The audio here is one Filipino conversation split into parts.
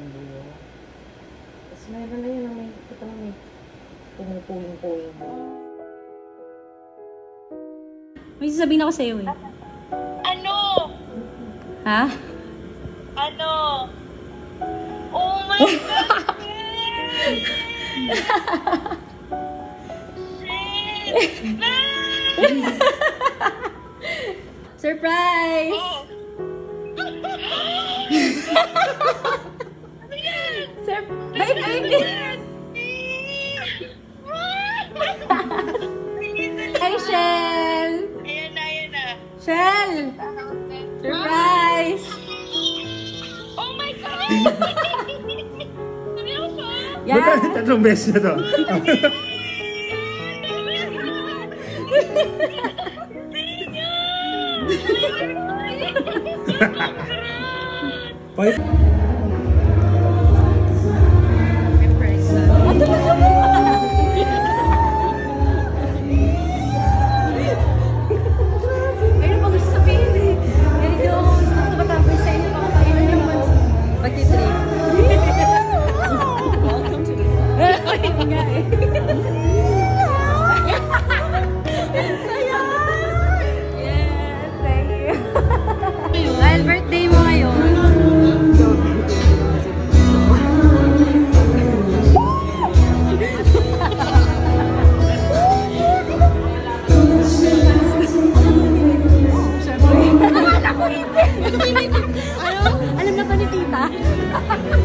ng buyo. Tapos meron na yun, may pumupuling-puling buyo. May sasabihin ako sa'yo eh. Ano? Ha? Ano? Oh my God! Shit! Surprise! Oh. Baby! Hi, Shell! Ayan na. Shell! Surprise! Oh my God! Seryoso? Yeah! Tatlong beses na to. Five. Mayroon pa gusto sabihin eh. Ganito ako tumatapos sa inyo mga painan yung months. Pag-trip. Welcome to the world. Ayun nga eh. Ang saya! Yes, thank you. Dahil birthday mo ngayon. Alam na ba ni tita?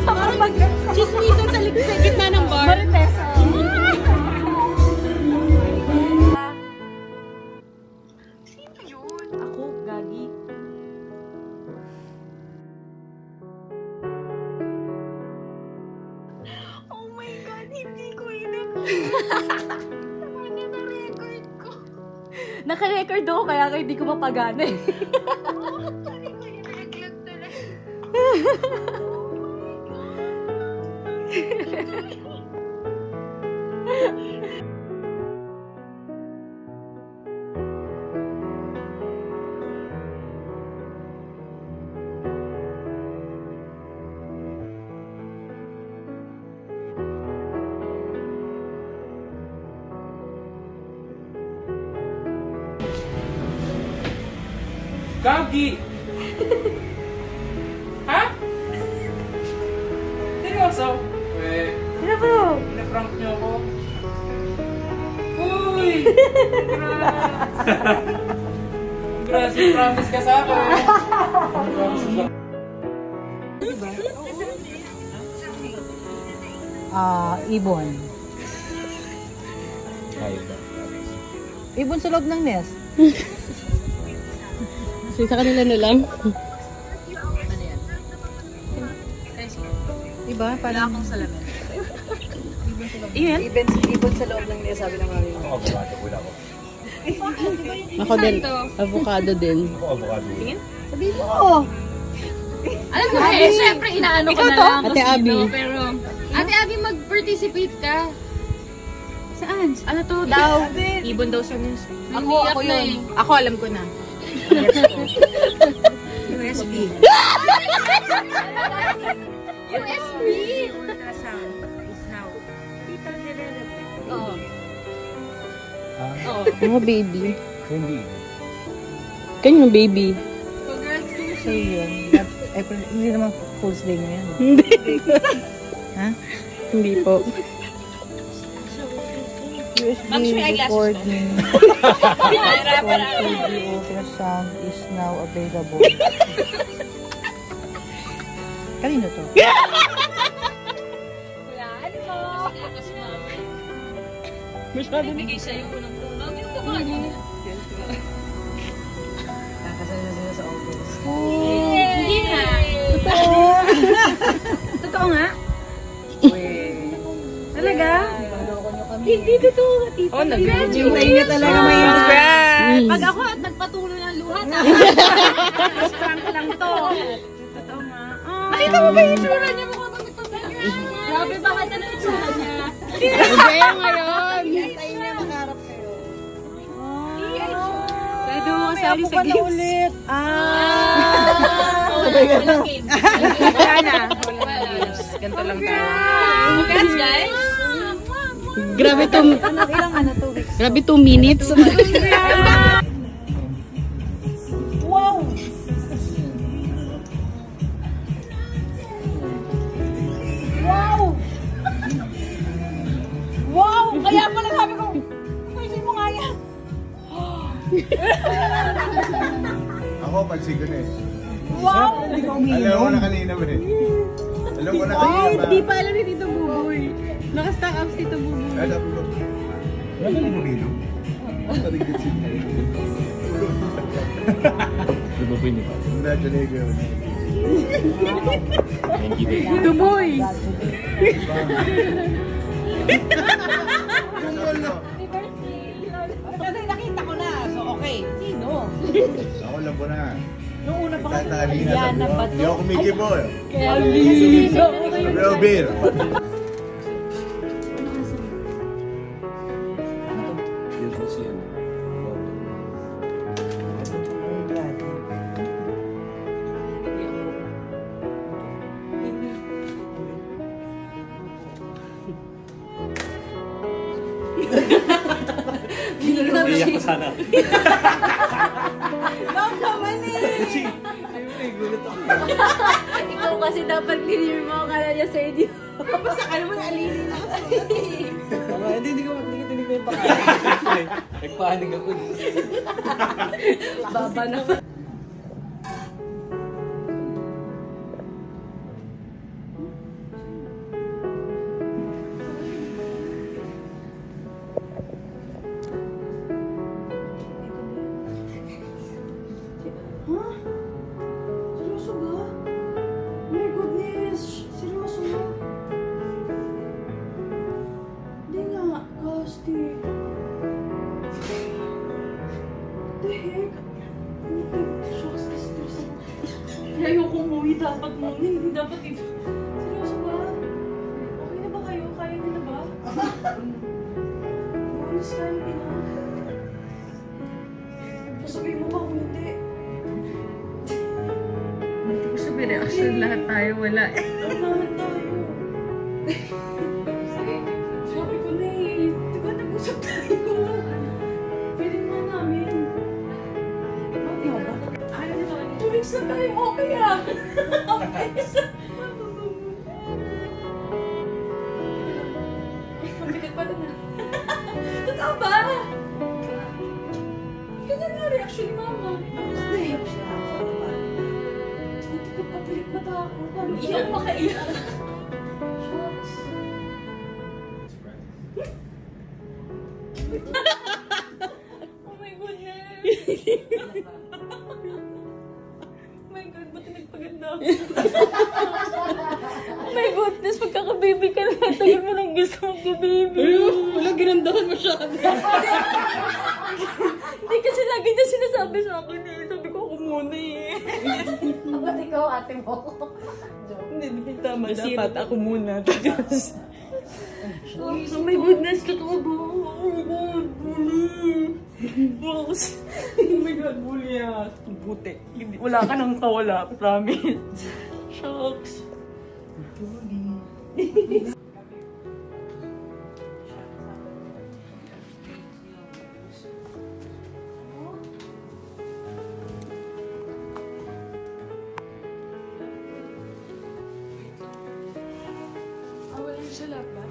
Parang chismisan sa gitna ng bar. Marites. Sino yun? Ako, Gagi. Oh my God, hindi ko na-record ko. Naka-record ako kaya hindi ko mapagana eh. Sabi ko, i-record talaga. Gagi! Ha? Seryoso? Sino po? Pinaprank niyo ako? Uy! Grabe, promise ka sa akin. Ibon. Ibon sa loob ng nest. Sa kanila na lang. Diba? Parang akong salamin. Iyan? Ibon sa loob ng nest, sabi ng mami mo. Avocado, wala ko. Ako din. Avocado din. Ako, avocado. Sabi mo! Alam mo eh, syempre inaano ko na lang. Ate Abby. Pero, Ate Abby, mag-participate ka. Saan? Ano to daw? Ibon daw sa news. Ako yun. Ako alam ko na. USB. USB? Ultrasound is now fetal development. Oo. Ah, Mga baby. hindi. Kanino baby? For girls too. So yun. Hindi naman Fool's Day ngayon. Hindi. Ha? Hindi po. USB Ma'am, may eyeglasses recording Hirapan for 2D ultrasound is now available. Kanino to? Wala, ano po? Masyado na. Bigay sa'yo ko ng puno. Ganun ka ba? Nakasal na sila sa office. Hindi na. Totoo nga? Talaga? Hindi totoo, tita. Oh, nag-enjoy niya talaga may Congrats! Pag ako at nagpatuloy ng luha na. Mas prank lang to. Totoo nga. Nakita mo ba yung itsura niya mo kung nagpaprank? Grabe, bakit ano yung itsura niya? Hindi ngayon. Hintayin niya makaharap kayo. Pwede mo May kasali apo sa ka na games. ulit. Walang game. Wala na. Wala. lang tayo. Congrats, guys! Grabe Ilang ano, 2 weeks? Grabe 2 minutes. Wow! Wow! Wow! Kaya pala sabi ko, pwede mo nga yan. Ako, pansin ko na eh. Wow! Hindi ko Alam mo na kanina ba eh. Alam mo na kanina ba? Hindi pa alam ni Tito Buboy. Naka-stack up si Tito Buboy. Alam mo. Wala na mo bilog. Tarigit siya. Lububoy niyo ba? Wala dyan eh girl. Tito Boy! Kasi nakita ko na, so okay. Sino? Ako alam ko na. Nung una pa kasi, Tatali na yan sabi na ko. ba Hindi ako kumikip eh. Kaya Lino! Real beer. Yun kasi yan. Iyak ko sana. Ikaw kasi dapat clear mo akala niya sa inyo. basta ka naman alinin ako. Hindi ko yung pakain. Nagpahanig ako. Baba na. Seryoso ba? My goodness! Seryoso ba? Hindi nga, Gasti. The heck? Shocks, stress ako. Kaya ayoko umuwi dapat muna. Hindi dapat ito. Seryoso ba? Okay na ba kayo? Kaya niyo na ba? Honest kayo, ina. Sasabihin mo ba kung hindi? Sabi reaction lahat tayo wala eh. Lahat tayo. Sabi ko na eh, di ba nag-usap tayo? Pwede naman namin. Bakit ba? Ayaw na tayo. 2 weeks na tayo, okay ah. Mabigat pala na. Totoo ba? Ganyan nga reaction ni Mama. Pagpapalik mata ako. Paano iyak makaiyak? Shucks. Oh my goodness. Oh my God, ba't nagpaganda ako? Oh my goodness, magkaka-baby ka na. Tagal mo nang gusto mag-baby. Wala, ginandahan mo siya. Hindi kasi lagi niya sinasabi sa akin eh. Sabi ko ako muna eh. Ba't ikaw ate mo? Hindi tama. Dapat ako muna. Diyos. Oh my goodness, totoo ba? Oh my God, bully. Rose. Oh my God, bully ah. Buti. Wala ka nang kawala, promise. Shucks. Wala siya laban?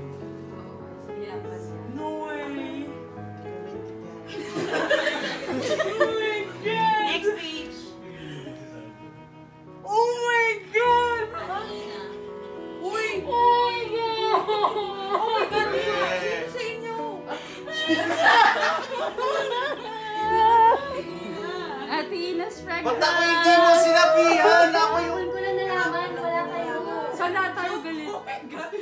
No way! Next page. Oh my God! Uy! Oh my God! Oh my God! Sino sa inyo? Ate Ina's pregnant. Ba't ako hindi mo sinabihan? Ako yung... Ko na nalaman, wala kayo. Sana tayo galit. Oh my God!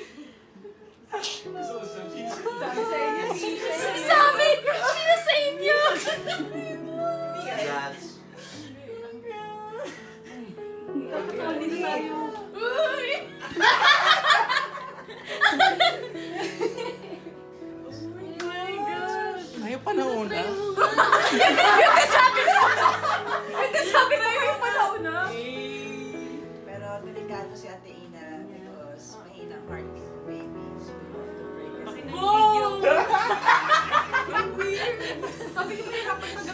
Sa amin! Sino sa inyo? Dito tayo. Uy! Oh my God! Ayaw pa na una. Sabi na yun yung panahon na. Pero delikado si Ate Ina because mahinang heart.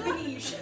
Finish.